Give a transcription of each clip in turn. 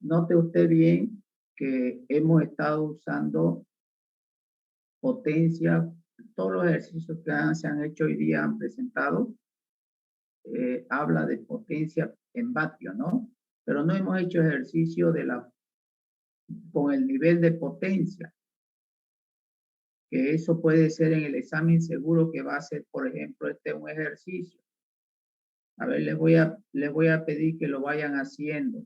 note usted bien que hemos estado usando potencia. Todos los ejercicios que se han hecho hoy día han presentado, habla de potencia en vatios, ¿no? Pero no hemos hecho ejercicio con el nivel de potencia, que eso puede ser en el examen seguro que va a ser, por ejemplo, un ejercicio. A ver, les voy a pedir que lo vayan haciendo.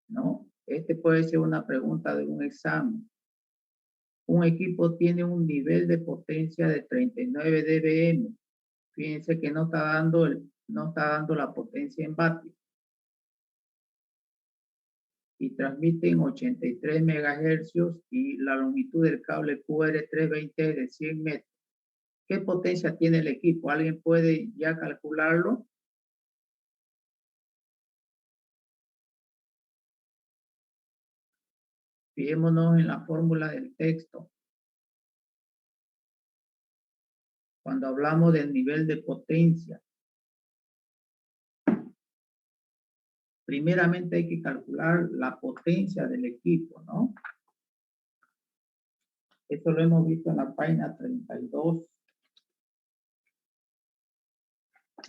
¿No? Puede ser una pregunta de un examen. Un equipo tiene un nivel de potencia de 39 dBm. Fíjense que no está dando la potencia en vatios. Y transmiten 83 megahercios y la longitud del cable QR320 es de 100 metros. ¿Qué potencia tiene el equipo? ¿Alguien puede ya calcularlo? Fijémonos en la fórmula del texto. Cuando hablamos del nivel de potencia, primeramente hay que calcular la potencia del equipo, ¿no? Esto lo hemos visto en la página 32.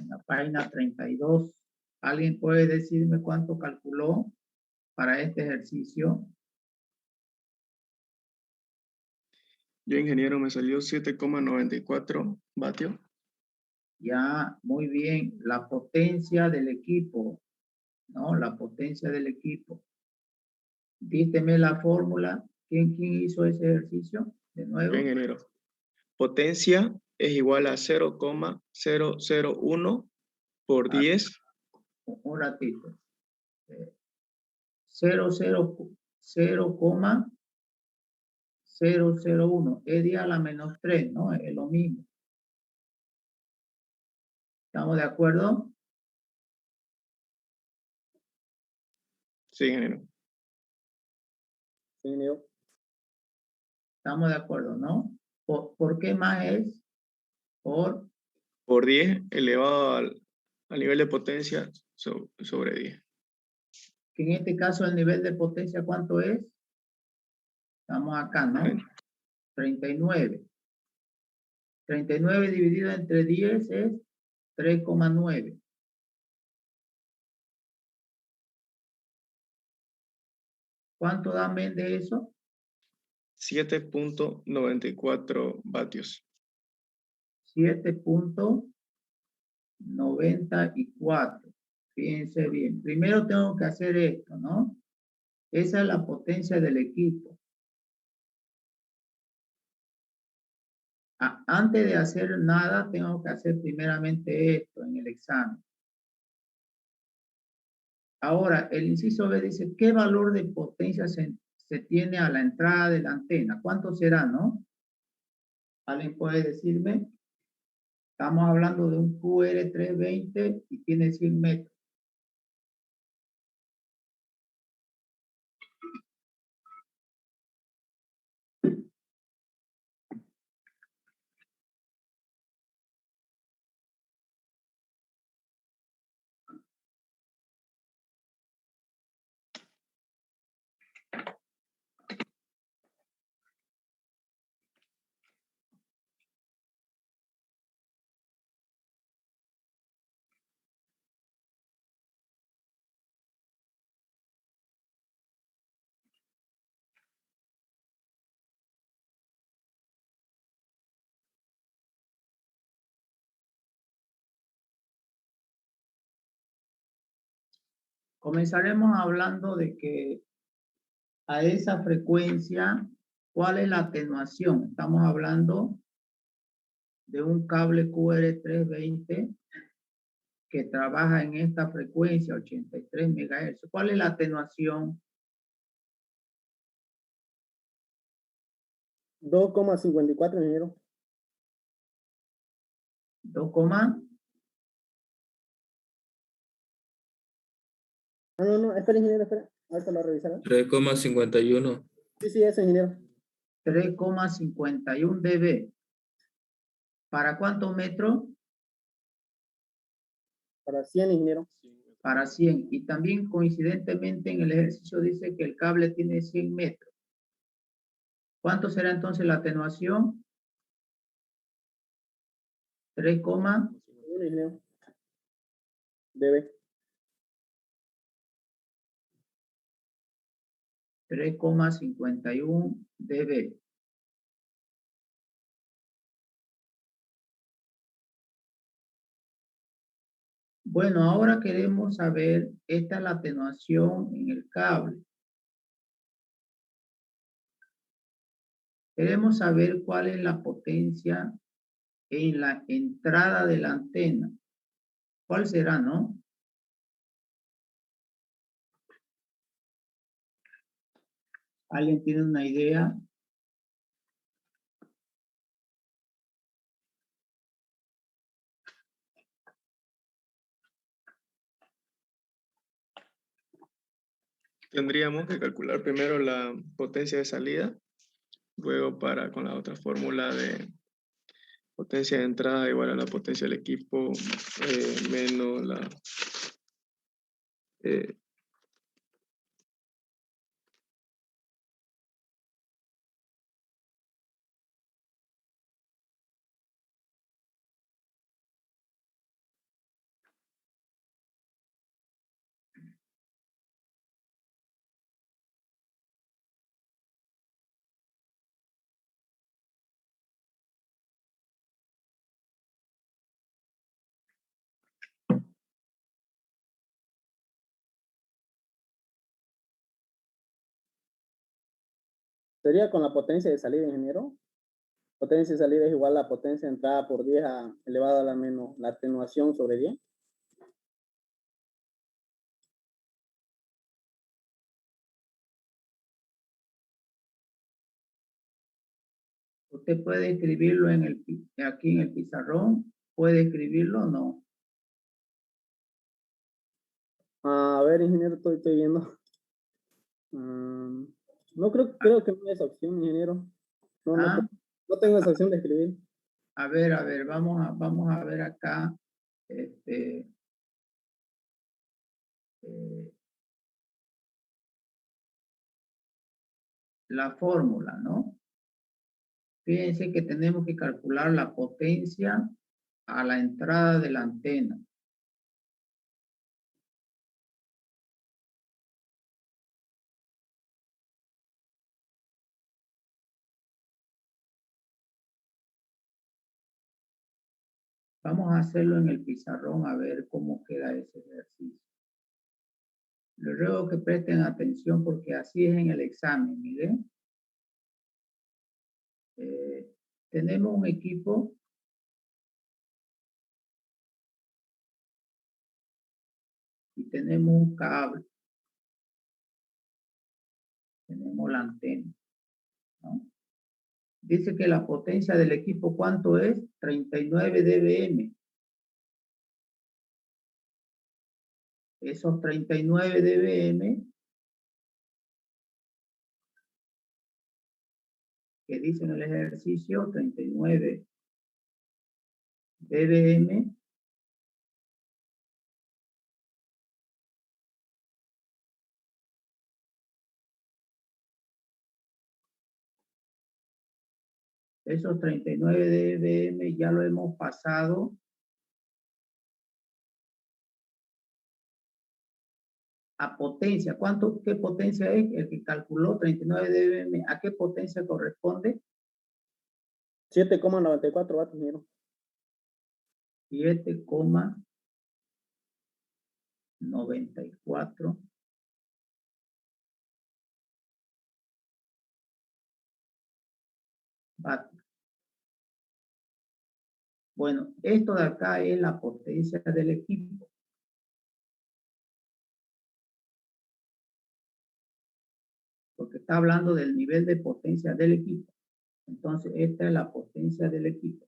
En la página 32. ¿Alguien puede decirme cuánto calculó para este ejercicio? Yo, ingeniero, me salió 7,94 vatios. Ya, muy bien. La potencia del equipo, ¿no? La potencia del equipo. Dísteme la fórmula. ¿Quién hizo ese ejercicio? De nuevo. Yo, ingeniero. Potencia es igual a 0,001 por 10. Un ratito. 0,001. Es 10 a la menos 3, ¿no? Es lo mismo. ¿Estamos de acuerdo? Sí, ingeniero. Sí, ingeniero. Estamos de acuerdo, ¿no? ¿Por qué más es? Por 10 elevado al nivel de potencia sobre 10. Que en este caso el nivel de potencia, ¿cuánto es? Estamos acá, ¿no? 39. 39 dividido entre 10 es 3,9. ¿Cuánto da men de eso? 7,94 vatios. 7,94. Fíjense bien. Primero tengo que hacer esto, ¿no? Esa es la potencia del equipo. Antes de hacer nada, tengo que hacer primeramente esto en el examen. Ahora, el inciso B dice, ¿qué valor de potencia se tiene a la entrada de la antena? ¿Cuánto será, no? ¿Alguien puede decirme? Estamos hablando de un QR320 y tiene 100 metros. Comenzaremos hablando de que a esa frecuencia, ¿cuál es la atenuación? Estamos hablando de un cable QR320 que trabaja en esta frecuencia, 83 MHz. ¿Cuál es la atenuación? 2,54, ingeniero. 2, no, espera, ingeniero, espera. Ahorita lo revisará. 3,51. Sí, eso, ingeniero. 3,51 dB. ¿Para cuántos metros? Para 100, ingeniero. para 100. Y también coincidentemente en el ejercicio dice que el cable tiene 100 metros. ¿Cuánto será entonces la atenuación? 3, 1, ingeniero. Debe. 3,51 dB. Bueno, ahora queremos saber, esta es la atenuación en el cable. Queremos saber cuál es la potencia en la entrada de la antena. ¿Cuál será, no? ¿Alguien tiene una idea? Tendríamos que calcular primero la potencia de salida, luego con la otra fórmula de potencia de entrada igual a la potencia del equipo menos la... Sería con la potencia de salida, ingeniero. Potencia de salida es igual a la potencia de entrada por 10 elevado a la menos la atenuación sobre 10. Usted puede escribirlo aquí en el pizarrón. ¿Puede escribirlo o no? A ver, ingeniero, estoy viendo. No creo que no es esa opción, ingeniero. ¿Ah? No tengo esa opción de escribir. A ver, vamos a ver acá. La fórmula, ¿no? Fíjense que tenemos que calcular la potencia a la entrada de la antena. Vamos a hacerlo en el pizarrón a ver cómo queda ese ejercicio. Les ruego que presten atención porque así es en el examen, miren. Tenemos un equipo y tenemos un cable. Tenemos la antena, ¿no? Dice que la potencia del equipo, ¿cuánto es? 39 dBm. Esos 39 dBm que dice en el ejercicio, 39 dBm, esos 39 dBm ya lo hemos pasado a potencia. ¿Qué potencia es? El que calculó 39 dBm, ¿a qué potencia corresponde? 7,94 vatios, ingeniero. 7,94 vatios. Bueno, esto de acá es la potencia del equipo. Porque está hablando del nivel de potencia del equipo. Entonces, esta es la potencia del equipo.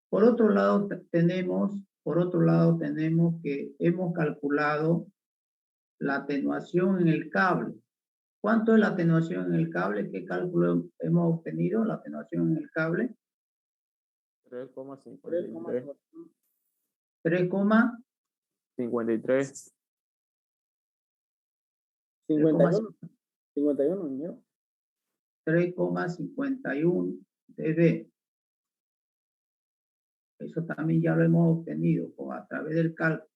Por otro lado tenemos que hemos calculado la atenuación en el cable. ¿Cuánto es la atenuación en el cable? ¿Qué cálculo hemos obtenido? La atenuación en el cable. 3,53. 3,53. 51. 51, ingeniero. 3,51 dB. Eso también ya lo hemos obtenido a través del cálculo.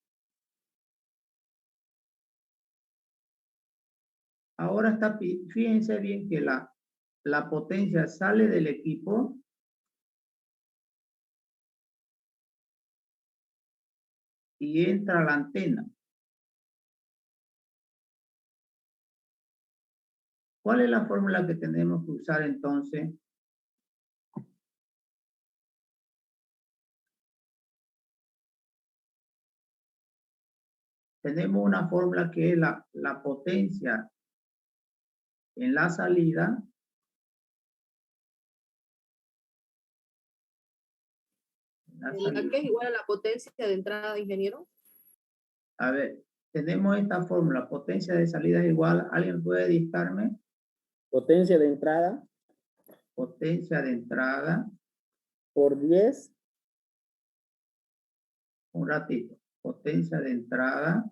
Ahora está, fíjense bien que la potencia sale del equipo y entra a la antena. ¿Cuál es la fórmula que tenemos que usar entonces? Tenemos una fórmula que es la potencia en la salida ¿La que es igual a la potencia de entrada, ingeniero? A ver, tenemos esta fórmula, potencia de salida es igual, ¿alguien puede dictarme? Potencia de entrada Potencia de entrada, por 10 un ratito, potencia de entrada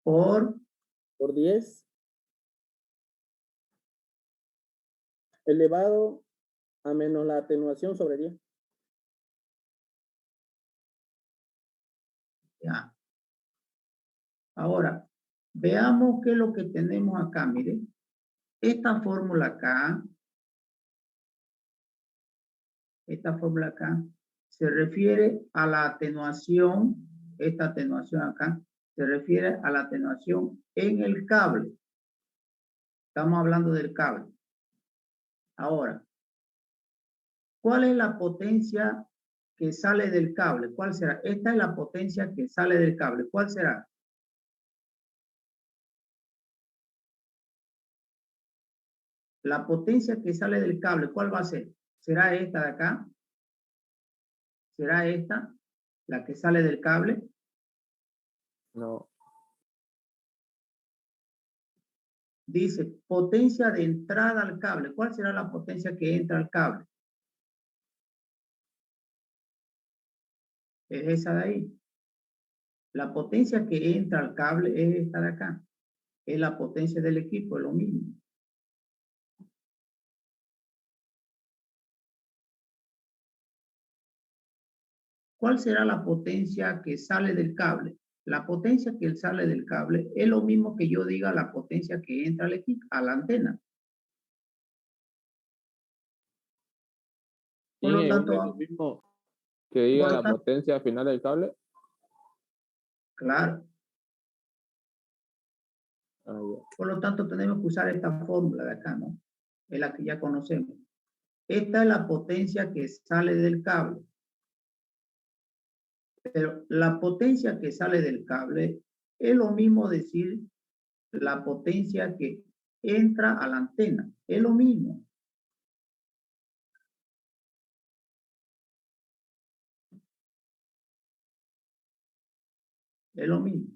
por 10 elevado a menos la atenuación sobre 10. ya. Ahora, veamos qué es lo que tenemos acá, mire. Esta fórmula acá, se refiere a la atenuación, esta atenuación acá, se refiere a la atenuación en el cable. Estamos hablando del cable. Ahora, ¿cuál es la potencia que sale del cable? ¿Cuál será? Esta es la potencia que sale del cable. ¿Cuál será? La potencia que sale del cable, ¿cuál va a ser? ¿Será esta de acá? ¿Será esta la que sale del cable? No. Dice potencia de entrada al cable. ¿Cuál será la potencia que entra al cable? Es esa de ahí. La potencia que entra al cable es esta de acá. Es la potencia del equipo, es lo mismo. ¿Cuál será la potencia que sale del cable? La potencia que sale del cable es lo mismo que yo diga la potencia que entra al equipo, a la antena. Por lo tanto, ¿Es lo mismo que diga la potencia final del cable? Claro. Ah, Por lo tanto, tenemos que usar esta fórmula de acá, ¿no? Es la que ya conocemos. Esta es la potencia que sale del cable. Pero la potencia que sale del cable es lo mismo decir la potencia que entra a la antena. Es lo mismo. Es lo mismo.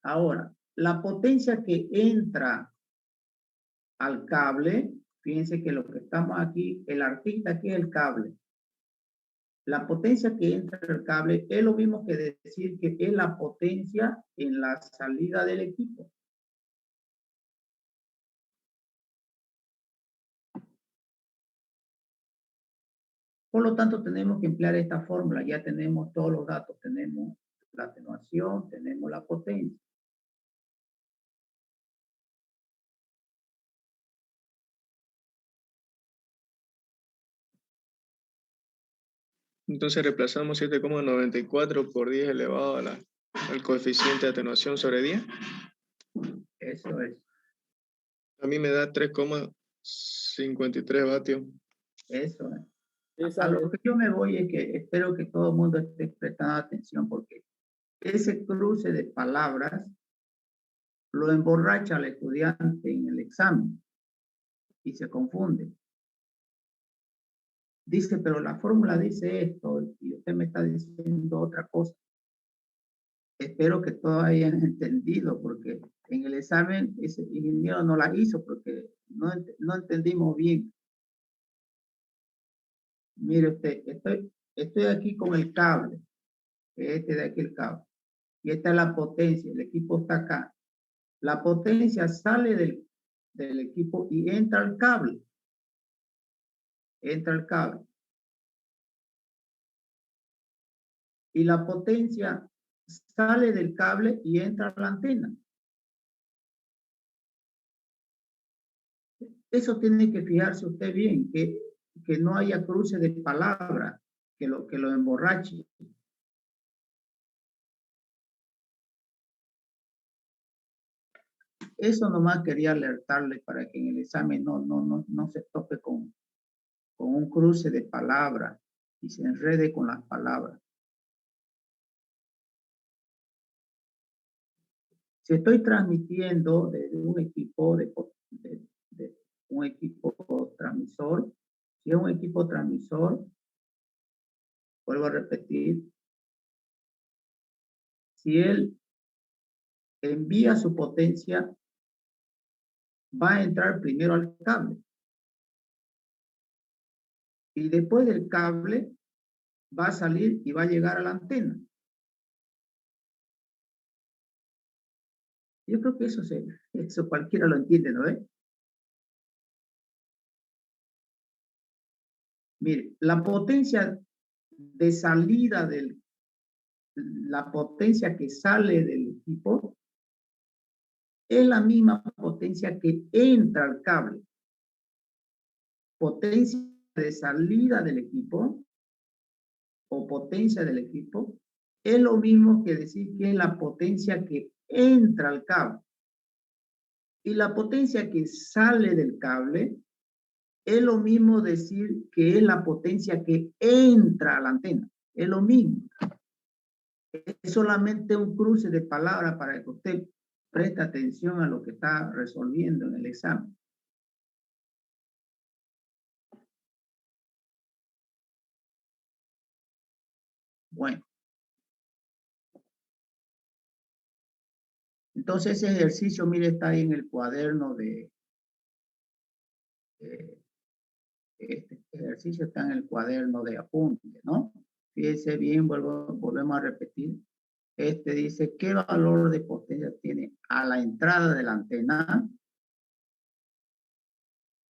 Ahora, la potencia que entra al cable, fíjense que lo que estamos aquí, el artista aquí es el cable. La potencia que entra al cable es lo mismo que decir que es la potencia en la salida del equipo. Por lo tanto, tenemos que emplear esta fórmula. Ya tenemos todos los datos. Tenemos la atenuación, tenemos la potencia. Entonces reemplazamos 7,94 por 10 elevado al coeficiente de atenuación sobre 10. Eso es. A mí me da 3,53 vatios. Eso es. A lo que yo me voy es que espero que todo el mundo esté prestando atención porque ese cruce de palabras lo emborracha al estudiante en el examen y se confunde. Dice, pero la fórmula dice esto y usted me está diciendo otra cosa. espero que todos hayan entendido, porque en el examen ese ingeniero no la hizo porque no entendimos bien. Mire usted, estoy aquí con el cable, este de aquí el cable, y esta es la potencia, el equipo está acá. La potencia sale del equipo y entra al cable. Entra al cable. Y la potencia sale del cable y entra a la antena. Eso tiene que fijarse usted bien, que no haya cruce de palabras que lo emborrache. Eso nomás quería alertarle para que en el examen no se tope con un cruce de palabras y se enrede con las palabras. Si estoy transmitiendo desde un equipo de un equipo transmisor, si es un equipo transmisor, vuelvo a repetir, si él envía su potencia, va a entrar primero al cable. Y después del cable, va a salir y va a llegar a la antena. Yo creo que eso cualquiera lo entiende, ¿no ve? Mire, la potencia de salida la potencia que sale del equipo es la misma potencia que entra al cable. Potencia de salida del equipo o potencia del equipo es lo mismo que decir que es la potencia que entra al cable. Y la potencia que sale del cable es lo mismo decir que es la potencia que entra a la antena. Es lo mismo. Es solamente un cruce de palabras para que usted preste atención a lo que está resolviendo en el examen. Bueno. Entonces ese ejercicio, mire, está ahí en el cuaderno este ejercicio está en el cuaderno de apunte, ¿no? Fíjese bien, volvemos a repetir. Este dice, ¿qué valor de potencia tiene a la entrada de la antena?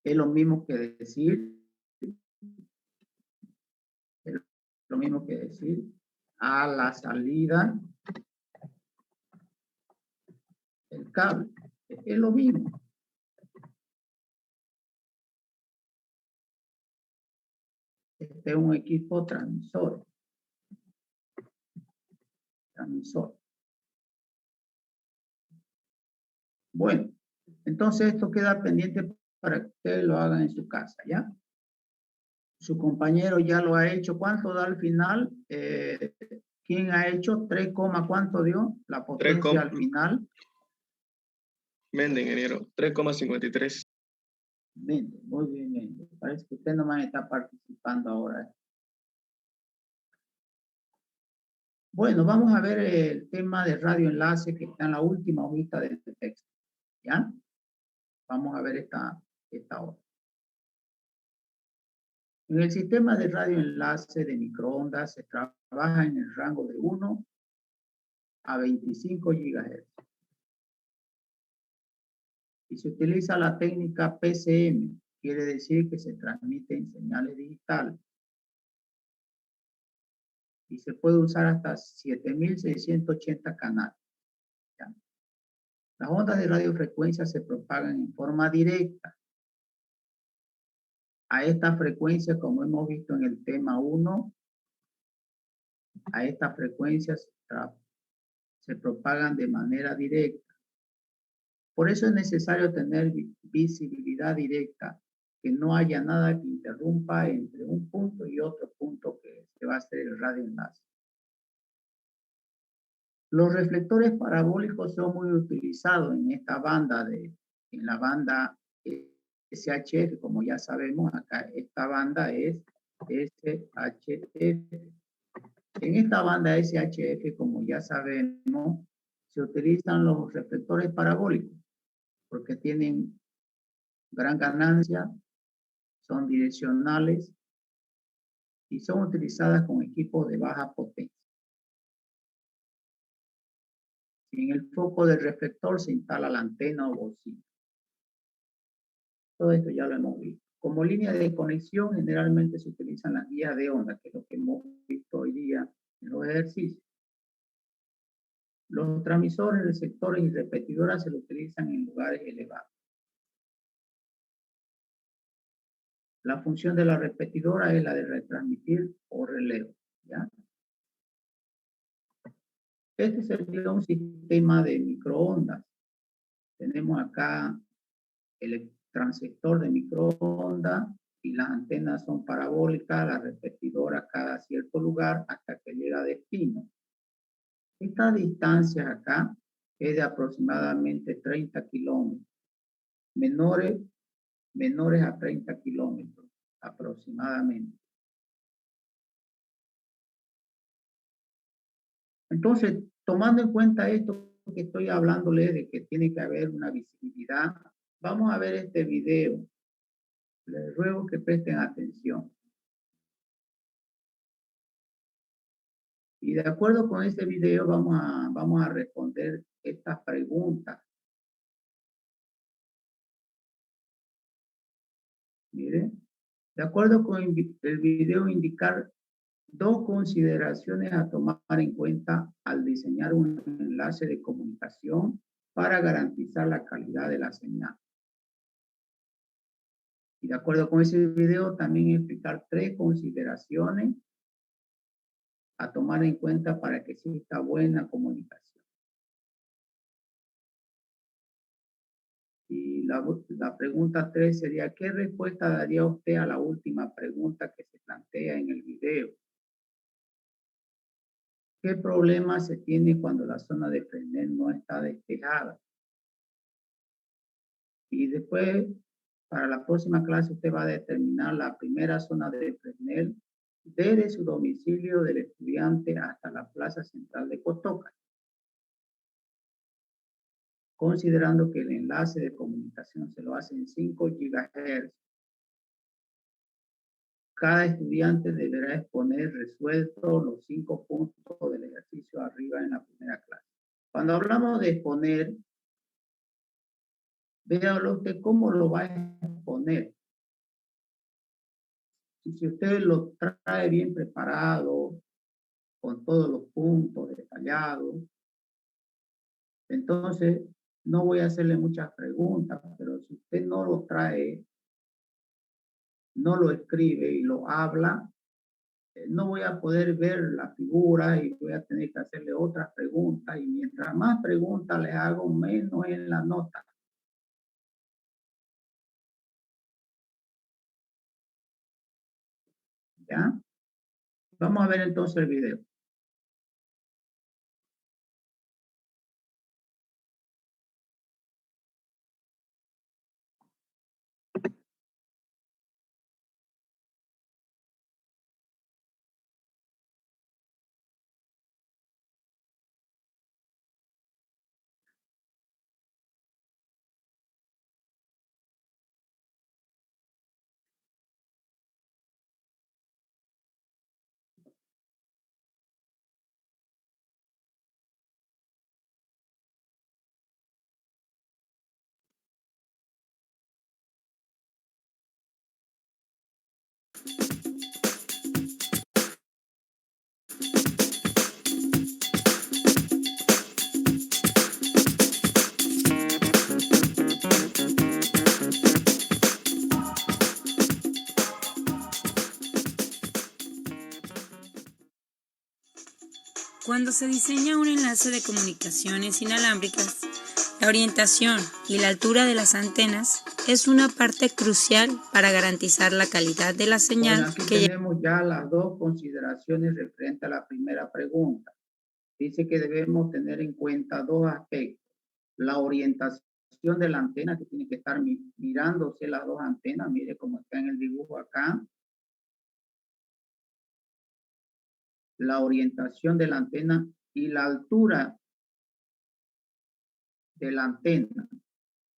Es lo mismo que decir, a la salida del cable. Es lo mismo. Este es un equipo transmisor. Bueno, entonces esto queda pendiente para que ustedes lo hagan en su casa, ¿ya? Su compañero ya lo ha hecho. ¿Cuánto da al final? ¿Quién ha hecho 3, cuánto dio la potencia al final? Mende, ingeniero, 3,53. Mende, muy bien, Mende. Parece que usted nomás está participando ahora. Bueno, vamos a ver el tema de radioenlace que está en la última hojita del texto. ¿Ya? Vamos a ver esta hora. En el sistema de radioenlace de microondas se trabaja en el rango de 1 a 25 GHz. Y se utiliza la técnica PCM, quiere decir que se transmiten señales digitales. Y se puede usar hasta 7.680 canales. ¿Ya? Las ondas de radiofrecuencia se propagan en forma directa. A esta frecuencia, como hemos visto en el tema 1, a esta frecuencia se propagan de manera directa. Por eso es necesario tener visibilidad directa, que no haya nada que interrumpa entre un punto y otro punto que se va a hacer el radioenlace. Los reflectores parabólicos son muy utilizados en esta banda, en la banda SHF, como ya sabemos acá, esta banda es SHF. En esta banda SHF, como ya sabemos, se utilizan los reflectores parabólicos porque tienen gran ganancia, son direccionales y son utilizadas con equipos de baja potencia. En el foco del reflector se instala la antena o bocina. Todo esto ya lo hemos visto. Como línea de conexión, generalmente se utilizan las guías de onda, que es lo que hemos visto hoy día en los ejercicios. Los transmisores, receptores y repetidoras se lo utilizan en lugares elevados. La función de la repetidora es la de retransmitir o relevo, ¿ya? Este sería un sistema de microondas. Tenemos acá el transector de microondas y las antenas son parabólicas, la repetidora cada cierto lugar hasta que llega a destino. Esta distancia acá es de aproximadamente 30 kilómetros, menores a 30 kilómetros aproximadamente. Entonces, tomando en cuenta esto que estoy hablándole de que tiene que haber una visibilidad, vamos a ver este video. Les ruego que presten atención. Y de acuerdo con este video vamos a responder estas preguntas. Mire, de acuerdo con el video indicar dos consideraciones a tomar en cuenta al diseñar un enlace de comunicación para garantizar la calidad de la señal. Y de acuerdo con ese video también explicar tres consideraciones a tomar en cuenta para que exista buena comunicación. Y la pregunta 3 sería, ¿qué respuesta daría usted a la última pregunta que se plantea en el video? ¿Qué problema se tiene cuando la zona de Fresnel no está despejada? Y después, para la próxima clase, usted va a determinar la primera zona de Fresnel desde su domicilio del estudiante hasta la plaza central de Cotoca, considerando que el enlace de comunicación se lo hace en 5 GHz. Cada estudiante deberá exponer resuelto los 5 puntos del ejercicio arriba en la primera clase. Cuando hablamos de exponer, véalo usted cómo lo va a exponer. Y si usted lo trae bien preparado, con todos los puntos detallados, entonces no voy a hacerle muchas preguntas, pero si usted no lo trae, no lo escribe y lo habla, no voy a poder ver la figura y voy a tener que hacerle otras preguntas, y mientras más preguntas le hago, menos en la nota. ¿Ya? Vamos a ver entonces el video. Cuando se diseña un enlace de comunicaciones inalámbricas, la orientación y la altura de las antenas es una parte crucial para garantizar la calidad de la señal. Bueno, aquí tenemos ya las dos consideraciones referentes a la primera pregunta. Dice que debemos tener en cuenta dos aspectos. La orientación de la antena, que tiene que estar mirándose las dos antenas, mire cómo está en el dibujo acá. la orientación de la antena y la altura de la antena,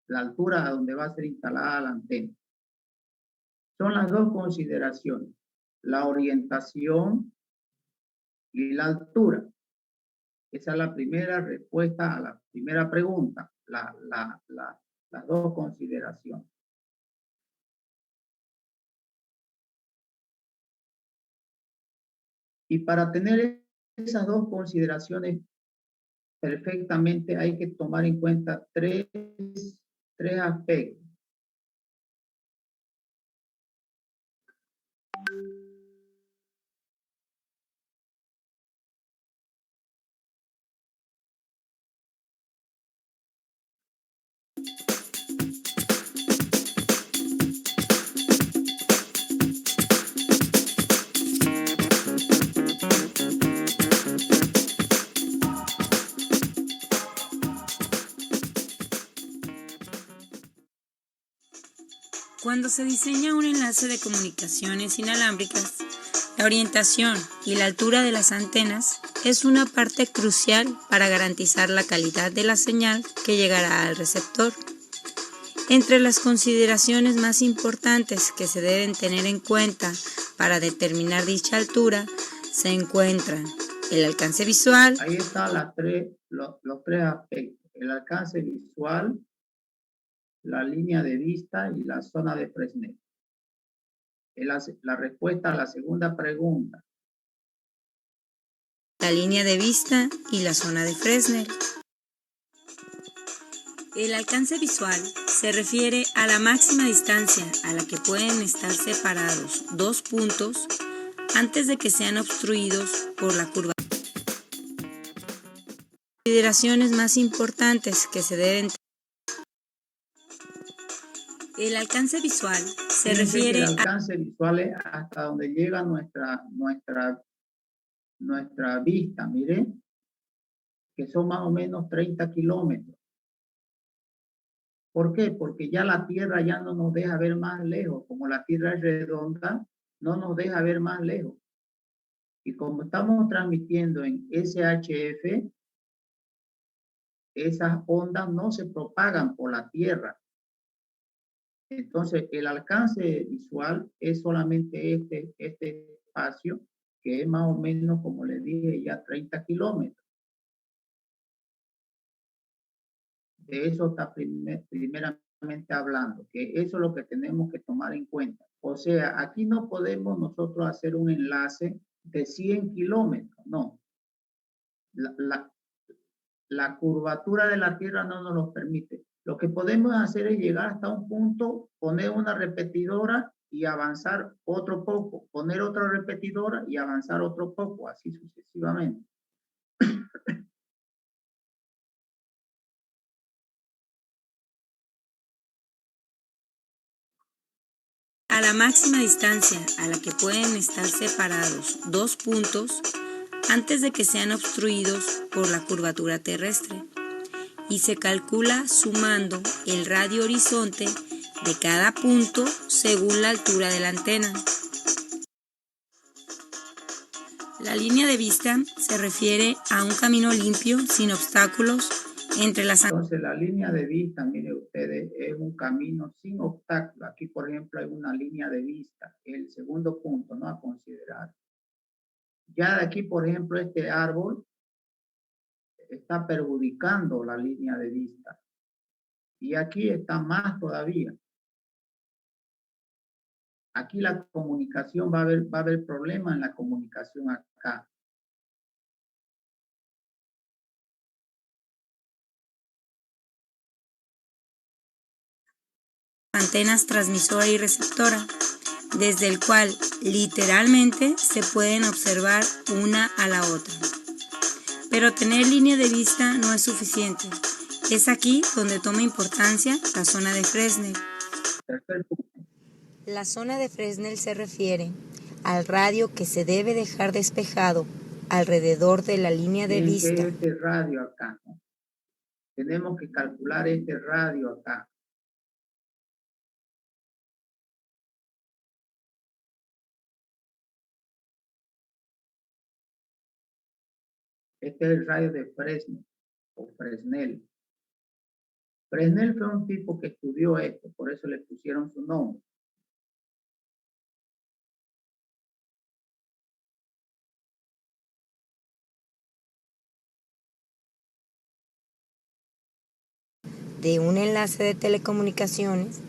la altura a donde va a ser instalada la antena. Son las dos consideraciones, la orientación y la altura. Esa es la primera respuesta a la primera pregunta, las dos consideraciones. Y para tener esas dos consideraciones perfectamente hay que tomar en cuenta tres aspectos. Cuando se diseña un enlace de comunicaciones inalámbricas, la orientación y la altura de las antenas es una parte crucial para garantizar la calidad de la señal que llegará al receptor. Entre las consideraciones más importantes que se deben tener en cuenta para determinar dicha altura se encuentran el alcance visual. Ahí están los tres aspectos, el alcance visual, la línea de vista y la zona de Fresnel. La respuesta a la segunda pregunta. La línea de vista y la zona de Fresnel. El alcance visual se refiere a la máxima distancia a la que pueden estar separados dos puntos antes de que sean obstruidos por la curva. Consideraciones más importantes que se deben tener. El alcance visual se refiere al alcance visual es hasta donde llega nuestra vista, mire, que son más o menos 30 kilómetros. ¿Por qué? Porque ya la Tierra ya no nos deja ver más lejos. Como la Tierra es redonda, no nos deja ver más lejos. Y como estamos transmitiendo en SHF, esas ondas no se propagan por la Tierra. Entonces, el alcance visual es solamente este espacio, que es más o menos, como les dije, ya 30 kilómetros. De eso está primeramente hablando, que eso es lo que tenemos que tomar en cuenta. O sea, aquí no podemos nosotros hacer un enlace de 100 kilómetros, no. La curvatura de la Tierra no nos lo permite. Lo que podemos hacer es llegar hasta un punto, poner una repetidora y avanzar otro poco, poner otra repetidora y avanzar otro poco, así sucesivamente. a la máxima distancia a la que pueden estar separados dos puntos antes de que sean obstruidos por la curvatura terrestre, y se calcula sumando el radio horizonte de cada punto según la altura de la antena. La línea de vista se refiere a un camino limpio, sin obstáculos, entre las antenas. Entonces, la línea de vista, mire ustedes, es un camino sin obstáculos. Aquí, por ejemplo, hay una línea de vista, el segundo punto, ¿no? A considerar. Ya de aquí, por ejemplo, este árbol está perjudicando la línea de vista. Y aquí está más todavía. Aquí la comunicación va a haber problema en la comunicación acá. Antenas transmisora y receptora, desde el cual literalmente se pueden observar una a la otra. Pero tener línea de vista no es suficiente. Es aquí donde toma importancia la zona de Fresnel. La zona de Fresnel se refiere al radio que se debe dejar despejado alrededor de la línea de vista. Este radio acá, ¿no? Tenemos que calcular este radio acá. Este es el radio de Fresnel o Fresnel. Fresnel fue un tipo que estudió esto, por eso le pusieron su nombre. De un enlace de telecomunicaciones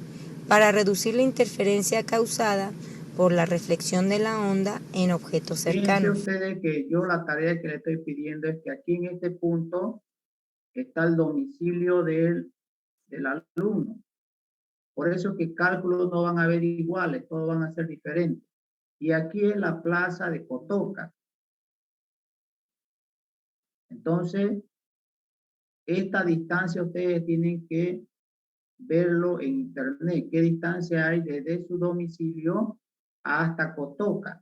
para reducir la interferencia causada por la reflexión de la onda en objetos Fíjense cercanos. ustedes que yo la tarea que le estoy pidiendo es que aquí en este punto está el domicilio del alumno. Por eso que cálculos no van a ver iguales, todos van a ser diferentes. Y aquí es la plaza de Cotoca. Entonces, esta distancia ustedes tienen que verlo en internet. ¿Qué distancia hay desde su domicilio hasta Cotoca?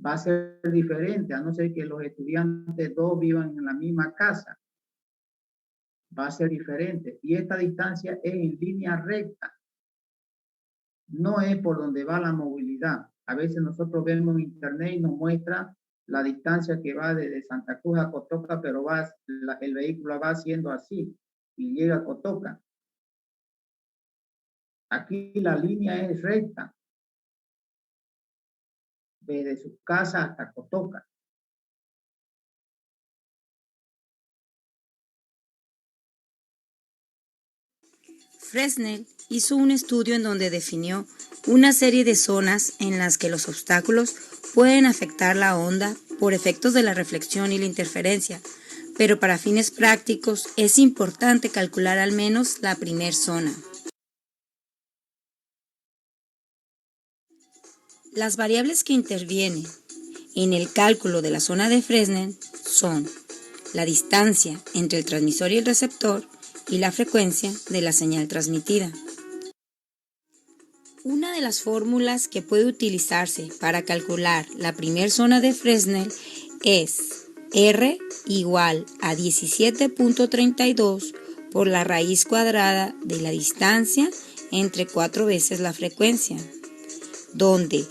Va a ser diferente, a no ser que los estudiantes dos vivan en la misma casa. Va a ser diferente. Y esta distancia es en línea recta. No es por donde va la movilidad. A veces nosotros vemos en internet y nos muestra la distancia que va desde Santa Cruz a Cotoca, pero el vehículo va haciendo así y llega a Cotoca. Aquí la línea es recta, desde su casa hasta Cotoca. Fresnel hizo un estudio en donde definió una serie de zonas en las que los obstáculos pueden afectar la onda por efectos de la reflexión y la interferencia, pero para fines prácticos es importante calcular al menos la primer zona. Las variables que intervienen en el cálculo de la zona de Fresnel son la distancia entre el transmisor y el receptor y la frecuencia de la señal transmitida. Una de las fórmulas que puede utilizarse para calcular la primer zona de Fresnel es R igual a 17.32 por la raíz cuadrada de la distancia entre 4 veces la frecuencia, donde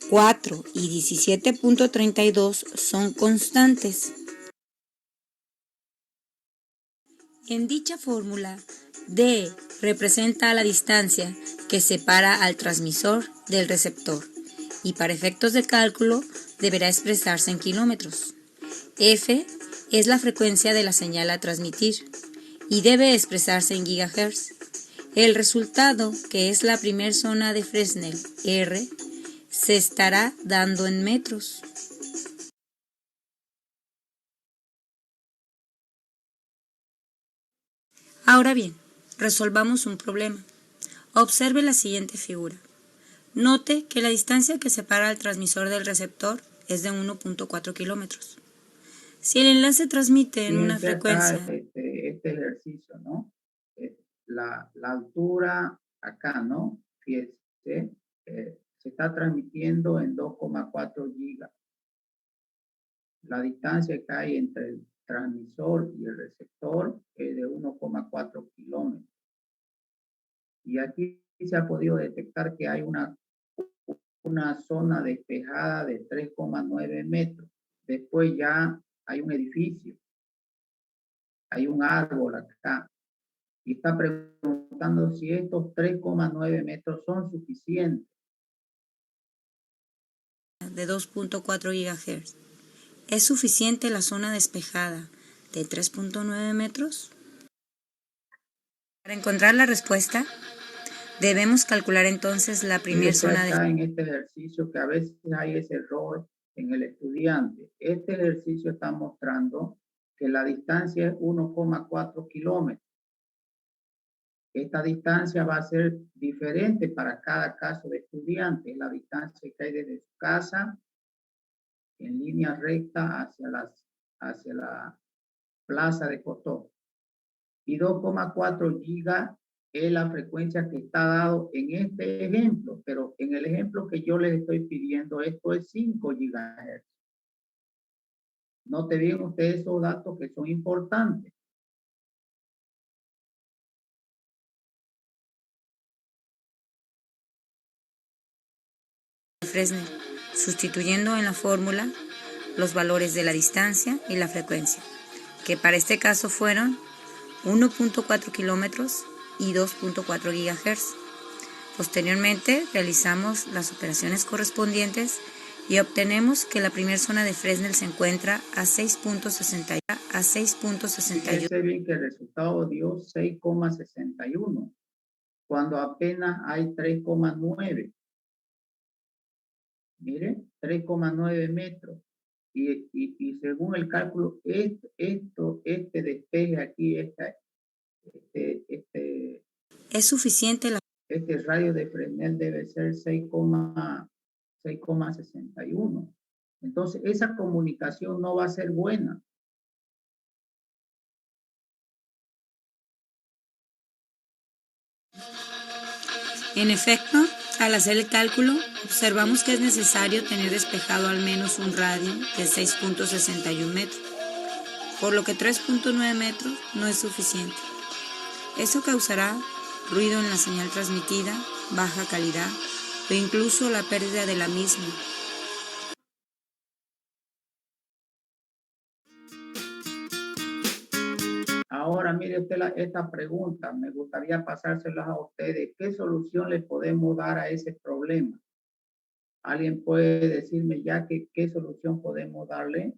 4 y 17.32 son constantes. En dicha fórmula, D representa la distancia que separa al transmisor del receptor y para efectos de cálculo deberá expresarse en kilómetros. F es la frecuencia de la señal a transmitir y debe expresarse en gigahertz. El resultado, que es la primer zona de Fresnel, R, se estará dando en metros. Ahora bien, resolvamos un problema. Observe la siguiente figura. Note que la distancia que separa al transmisor del receptor es de 1.4 kilómetros. Si el enlace transmite en una Fíjense frecuencia... acá este ejercicio, ¿no? La altura acá, ¿no? Fíjense, se está transmitiendo en 2,4 gigas. La distancia que hay entre el transmisor y el receptor es de 1,4 kilómetros. Y aquí se ha podido detectar que hay una zona despejada de 3,9 metros. Después ya hay un edificio, hay un árbol acá. Y está preguntando si estos 3,9 metros son suficientes. De 2.4 GHz. ¿Es suficiente la zona despejada de 3.9 metros? Para encontrar la respuesta, debemos calcular entonces la primera zona de... Acá en este ejercicio que a veces hay ese error en el estudiante. Este ejercicio está mostrando que la distancia es 1,4 kilómetros. Esta distancia va a ser diferente para cada caso de estudiante. La distancia que hay desde su casa en línea recta hacia la plaza de Cotoca. Y 2,4 gigas es la frecuencia que está dado en este ejemplo, pero en el ejemplo que yo les estoy pidiendo, esto es 5 gigahertz. Note bien ustedes esos datos que son importantes. Fresnel, sustituyendo en la fórmula, los valores de la distancia y la frecuencia, que para este caso fueron 1.4 kilómetros y 2.4 GHz. Posteriormente realizamos las operaciones correspondientes y obtenemos que la primera zona de Fresnel se encuentra a 6.61. Fíjense bien que el resultado dio 6,61, cuando apenas hay 3,9. Mire, 3,9 metros. Y según el cálculo, este despeje aquí, Es suficiente la este radio de Fresnel debe ser 6,61. Entonces, esa comunicación no va a ser buena. En efecto, al hacer el cálculo, observamos que es necesario tener despejado al menos un radio de 6.61 metros, por lo que 3.9 metros no es suficiente. Eso causará ruido en la señal transmitida, baja calidad o incluso la pérdida de la misma. Ahora, mire usted esta pregunta, me gustaría pasárselas a ustedes. ¿Qué solución le podemos dar a ese problema? ¿Alguien puede decirme ya qué solución podemos darle?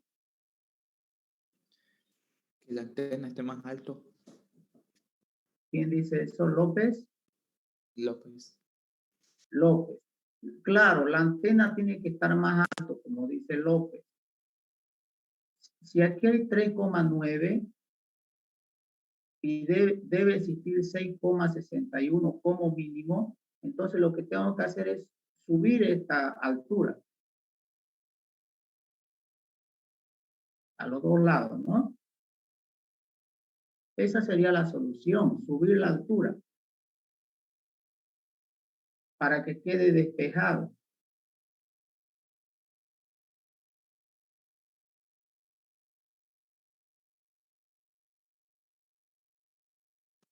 Que la antena esté más alto. ¿Quién dice eso? ¿López? López. López. Claro, la antena tiene que estar más alto, como dice López. Si aquí hay 3,9 y debe existir 6,61 como mínimo, entonces lo que tengo que hacer es subir esta altura a los dos lados, ¿no? Esa sería la solución, subir la altura para que quede despejado.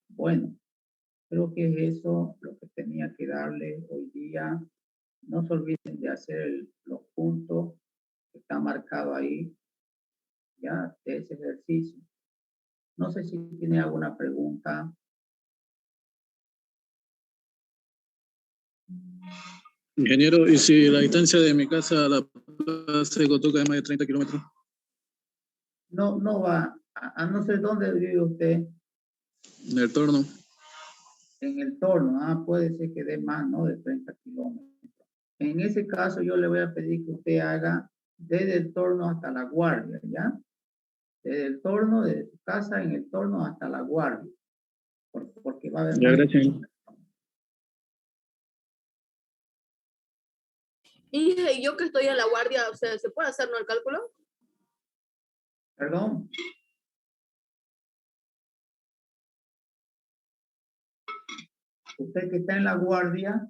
Bueno, creo que es eso lo que tenía que darle hoy día. No se olviden de hacer los puntos que están marcados ahí, ya, de ese ejercicio. No sé si tiene alguna pregunta. Ingeniero, ¿y si la distancia de mi casa a la plaza de Cotoca es más de 30 kilómetros? No va, a no ser dónde vive usted. En el torno. En el torno, puede ser que dé más, ¿no? De 30 kilómetros. En ese caso, yo le voy a pedir que usted haga desde el torno hasta la guardia, ¿ya? Desde el torno, desde su casa, en el torno hasta la guardia. Porque va a haber Ya, más. gracias. Y yo que estoy en la guardia, o sea, ¿se puede hacer, no, el cálculo? Perdón. Usted que está en la guardia,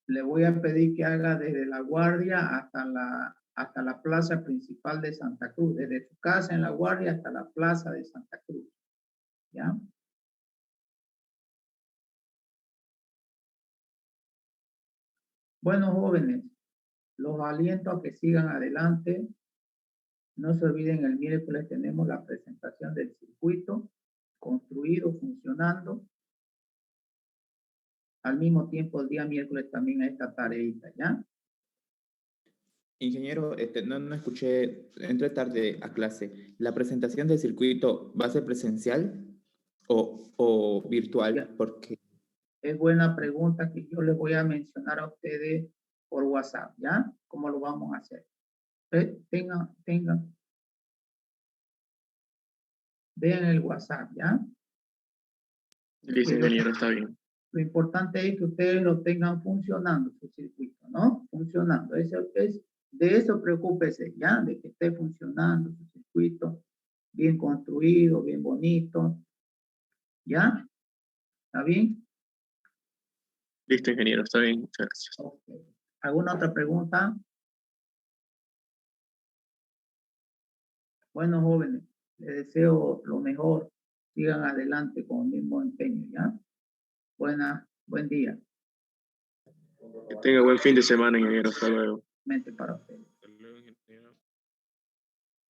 le voy a pedir que haga desde la guardia hasta la plaza principal de Santa Cruz, desde su casa en la guardia hasta la plaza de Santa Cruz. ¿Ya? Bueno, jóvenes, los aliento a que sigan adelante. No se olviden, el miércoles tenemos la presentación del circuito construido, funcionando. Al mismo tiempo, el día miércoles también hay esta tareita, ¿ya? Ingeniero, no escuché, entré tarde a clase. ¿La presentación del circuito va a ser presencial o virtual? Ya. Porque Es buena pregunta que yo les voy a mencionar a ustedes por WhatsApp, ¿ya? ¿Cómo lo vamos a hacer? Tengan. Vean el WhatsApp, ¿ya? Listo, ingeniero, está bien. Lo importante es que ustedes lo tengan funcionando, su circuito, ¿no? Funcionando. De eso preocúpese, ¿ya? De que esté funcionando su circuito, bien construido, bien bonito. ¿Ya? ¿Está bien? Listo, ingeniero, está bien. Muchas gracias. Okay. ¿Alguna otra pregunta? Bueno, jóvenes, les deseo lo mejor. Sigan adelante con el mismo empeño, ¿ya? Buen día. Que tenga buen fin de semana, ingeniero. Hasta luego. Mente para ustedes.